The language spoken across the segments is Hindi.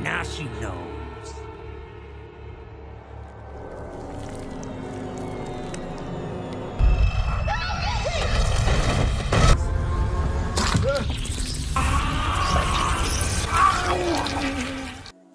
Now she knows.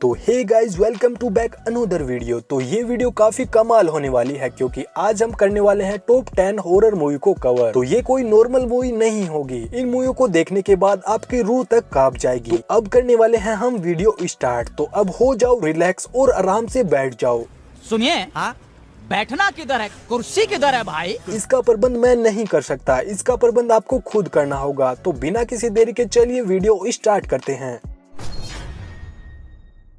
तो hey guys, welcome to back another video. तो ये वीडियो काफी कमाल होने वाली है क्योंकि आज हम करने वाले हैं टॉप 10 हॉरर मूवी को कवर। तो ये कोई नॉर्मल मूवी नहीं होगी, इन मूवियों को देखने के बाद आपकी रूह तक कांप जाएगी। तो अब करने वाले हैं हम वीडियो स्टार्ट। तो अब हो जाओ रिलैक्स और आराम से बैठ जाओ। सुनिए, हाँ बैठना किधर है, कुर्सी किधर है भाई? इसका प्रबंध मैं नहीं कर सकता, इसका प्रबंध आपको खुद करना होगा। तो बिना किसी देरी के चलिए वीडियो स्टार्ट करते हैं।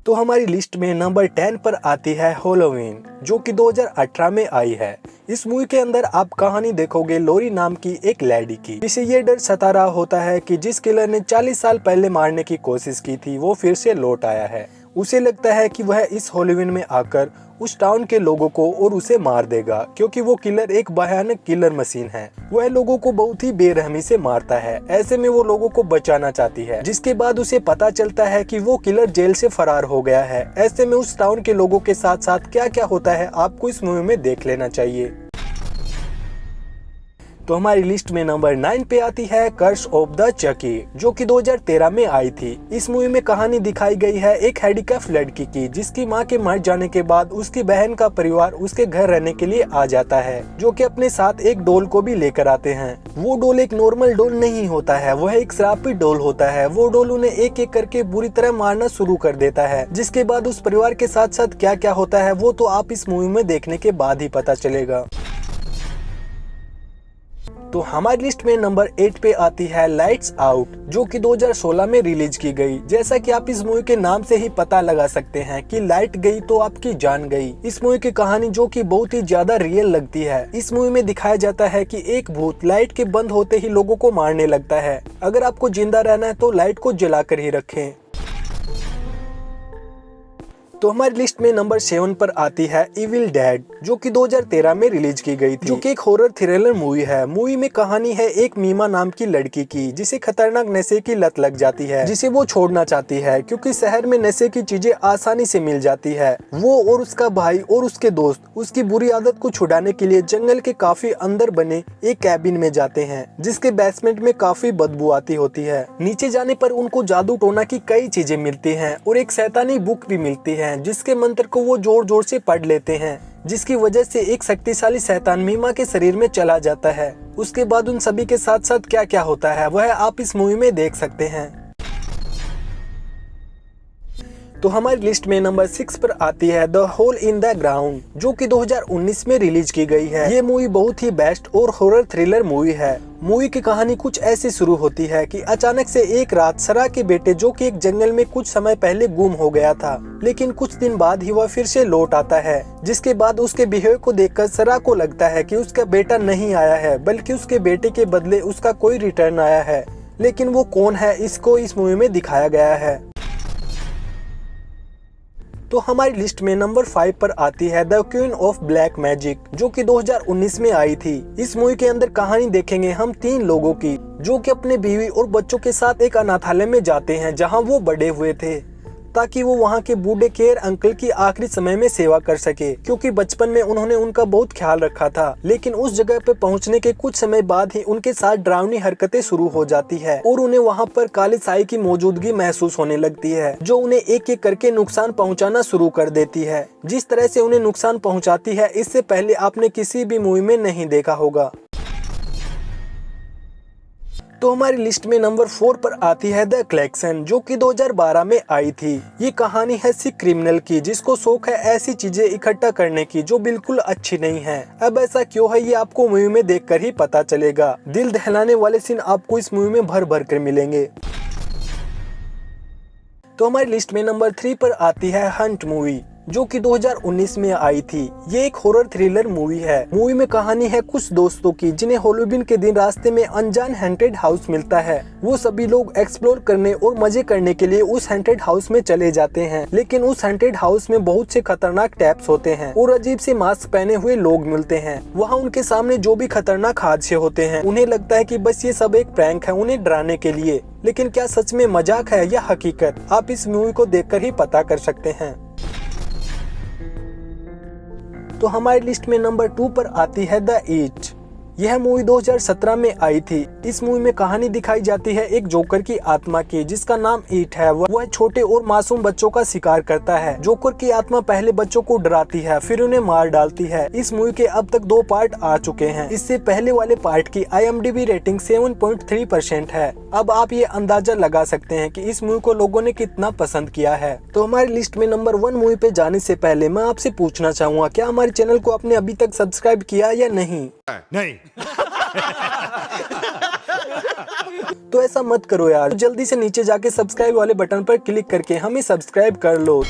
तो हमारी लिस्ट में नंबर 10 पर आती है हैलोवीन, जो कि 2018 में आई है। इस मूवी के अंदर आप कहानी देखोगे लोरी नाम की एक लेडी की, जिसे ये डर सता रहा होता है कि जिस किलर ने 40 साल पहले मारने की कोशिश की थी वो फिर से लौट आया है। उसे लगता है कि वह इस हैलोवीन में आकर उस टाउन के लोगों को और उसे मार देगा, क्योंकि वो किलर एक भयानक किलर मशीन है। वह लोगों को बहुत ही बेरहमी से मारता है। ऐसे में वो लोगों को बचाना चाहती है, जिसके बाद उसे पता चलता है कि वो किलर जेल से फरार हो गया है। ऐसे में उस टाउन के लोगों के साथ साथ क्या क्या होता है आपको इस मूवी में देख लेना चाहिए। तो हमारी लिस्ट में नंबर 9 पे आती है कर्स ऑफ द चकी, जो कि 2013 में आई थी। इस मूवी में कहानी दिखाई गई है एक हैंडीकैप लड़की की, जिसकी मां के मर जाने के बाद उसकी बहन का परिवार उसके घर रहने के लिए आ जाता है, जो कि अपने साथ एक डॉल को भी लेकर आते हैं। वो डॉल एक नॉर्मल डॉल नहीं होता है, वह एक श्रापित डॉल होता है। वो डॉल उन्हें एक एक करके बुरी तरह मारना शुरू कर देता है, जिसके बाद उस परिवार के साथ साथ क्या क्या होता है वो तो आप इस मूवी में देखने के बाद ही पता चलेगा। तो हमारी लिस्ट में नंबर 8 पे आती है लाइट्स आउट, जो कि 2016 में रिलीज की गई। जैसा कि आप इस मूवी के नाम से ही पता लगा सकते हैं कि लाइट गई तो आपकी जान गई। इस मूवी की कहानी जो कि बहुत ही ज्यादा रियल लगती है। इस मूवी में दिखाया जाता है कि एक भूत लाइट के बंद होते ही लोगों को मारने लगता है। अगर आपको जिंदा रहना है तो लाइट को जलाकर ही रखें। तो हमारी लिस्ट में नंबर 7 पर आती है इविल डेड, जो कि 2013 में रिलीज की गई थी, जो कि एक हॉरर थ्रिलर मूवी है। मूवी में कहानी है एक मीमा नाम की लड़की की, जिसे खतरनाक नशे की लत लग जाती है, जिसे वो छोड़ना चाहती है क्योंकि शहर में नशे की चीजें आसानी से मिल जाती है। वो और उसका भाई और उसके दोस्त उसकी बुरी आदत को छुड़ाने के लिए जंगल के काफी अंदर बने एक कैबिन में जाते हैं, जिसके बेसमेंट में काफी बदबू आती होती है। नीचे जाने पर उनको जादू टोना की कई चीजें मिलती हैं और एक शैतानी बुक भी मिलती है, जिसके मंत्र को वो जोर जोर से पढ़ लेते हैं, जिसकी वजह से एक शक्तिशाली शैतान मीमा के शरीर में चला जाता है। उसके बाद उन सभी के साथ साथ क्या क्या होता है वह आप इस मूवी में देख सकते हैं। तो हमारी लिस्ट में नंबर 6 पर आती है the hole in the ground, जो कि 2019 में रिलीज की गई है। ये मूवी बहुत ही बेस्ट और हॉरर थ्रिलर मूवी है। मूवी की कहानी कुछ ऐसी शुरू होती है कि अचानक से एक रात सरा के बेटे, जो कि एक जंगल में कुछ समय पहले गुम हो गया था, लेकिन कुछ दिन बाद ही वह फिर से लौट आता है। जिसके बाद उसके बिहेवियर को देखकर सरा को लगता है कि उसका बेटा नहीं आया है, बल्कि उसके बेटे के बदले उसका कोई रिटर्न आया है। लेकिन वो कौन है, इसको इस मूवी में दिखाया गया है। तो हमारी लिस्ट में नंबर 5 पर आती है the queen of black magic, जो कि 2019 में आई थी। इस मूवी के अंदर कहानी देखेंगे हम 3 लोगों की, जो कि अपने बीवी और बच्चों के साथ एक अनाथालय में जाते हैं, जहां वो बड़े हुए थे, ताकि वो वहाँ के बूढ़े केयर अंकल की आखिरी समय में सेवा कर सके, क्योंकि बचपन में उन्होंने उनका बहुत ख्याल रखा था। लेकिन उस जगह पे पहुँचने के कुछ समय बाद ही उनके साथ डरावनी हरकतें शुरू हो जाती है और उन्हें वहाँ पर काली साई की मौजूदगी महसूस होने लगती है, जो उन्हें एक एक करके नुकसान पहुँचाना शुरू कर देती है। जिस तरह से उन्हें नुकसान पहुँचाती है, इससे पहले आपने किसी भी मूवी में नहीं देखा होगा। तो हमारी लिस्ट में नंबर 4 पर आती है द कलेक्शन, जो कि 2012 में आई थी। ये कहानी है सिख क्रिमिनल की, जिसको शौक है ऐसी चीजें इकट्ठा करने की जो बिल्कुल अच्छी नहीं है। अब ऐसा क्यों है ये आपको मूवी में देखकर ही पता चलेगा। दिल दहलाने वाले सीन आपको इस मूवी में भर भर कर मिलेंगे। तो हमारी लिस्ट में नंबर 3 पर आती है हंट मूवी, जो कि 2019 में आई थी। ये एक हॉरर थ्रिलर मूवी है। मूवी में कहानी है कुछ दोस्तों की जिन्हें हैलोवीन के दिन रास्ते में अनजान हैंटेड हाउस मिलता है। वो सभी लोग एक्सप्लोर करने और मजे करने के लिए उस हैंटेड हाउस में चले जाते हैं, लेकिन उस हैंटेड हाउस में बहुत से खतरनाक टैप्स होते हैं और अजीब से मास्क पहने हुए लोग मिलते हैं। वहाँ उनके सामने जो भी खतरनाक हादसे होते हैं उन्हें लगता है कि बस ये सब एक प्रैंक है उन्हें डराने के लिए, लेकिन क्या सच में मजाक है या हकीकत, आप इस मूवी को देखकर ही पता कर सकते हैं। तो हमारी लिस्ट में नंबर 2 पर आती है द इट। यह मूवी 2017 में आई थी। इस मूवी में कहानी दिखाई जाती है एक जोकर की आत्मा की जिसका नाम ईट है। वह छोटे और मासूम बच्चों का शिकार करता है। जोकर की आत्मा पहले बच्चों को डराती है, फिर उन्हें मार डालती है। इस मूवी के अब तक 2 पार्ट आ चुके हैं। इससे पहले वाले पार्ट की IMDb रेटिंग 7.3% है। अब आप ये अंदाजा लगा सकते हैं कि इस मूवी को लोगों ने कितना पसंद किया है। तो हमारी लिस्ट में नंबर 1 मूवी पे जाने से पहले मैं आपसे पूछना चाहूँगा, क्या हमारे चैनल को आपने अभी तक सब्सक्राइब किया या नहीं? नहीं। तो ऐसा मत करो यार, जल्दी से नीचे जाके सब्सक्राइब वाले बटन पर क्लिक करके हमें सब्सक्राइब कर लो।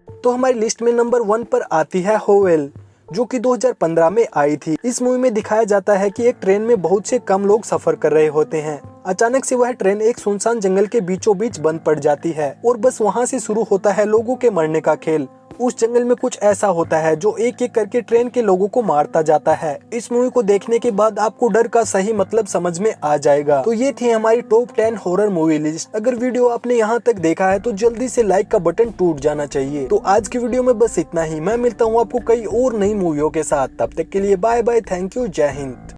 तो हमारी लिस्ट में नंबर 1 पर आती है होवेल, जो कि 2015 में आई थी। इस मूवी में दिखाया जाता है कि एक ट्रेन में बहुत से कम लोग सफर कर रहे होते हैं। अचानक से वह ट्रेन एक सुनसान जंगल के बीचों बीच बंद पड़ जाती है और बस वहाँ से शुरू होता है लोगों के मरने का खेल। उस जंगल में कुछ ऐसा होता है जो एक एक करके ट्रेन के लोगों को मारता जाता है। इस मूवी को देखने के बाद आपको डर का सही मतलब समझ में आ जाएगा। तो ये थी हमारी टॉप 10 हॉरर मूवी लिस्ट। अगर वीडियो आपने यहाँ तक देखा है तो जल्दी से लाइक का बटन टूट जाना चाहिए। तो आज की वीडियो में बस इतना ही। मैं मिलता हूँ आपको कई और नई मूवियों के साथ। तब तक के लिए बाय बाय, थैंक यू, जय हिंद।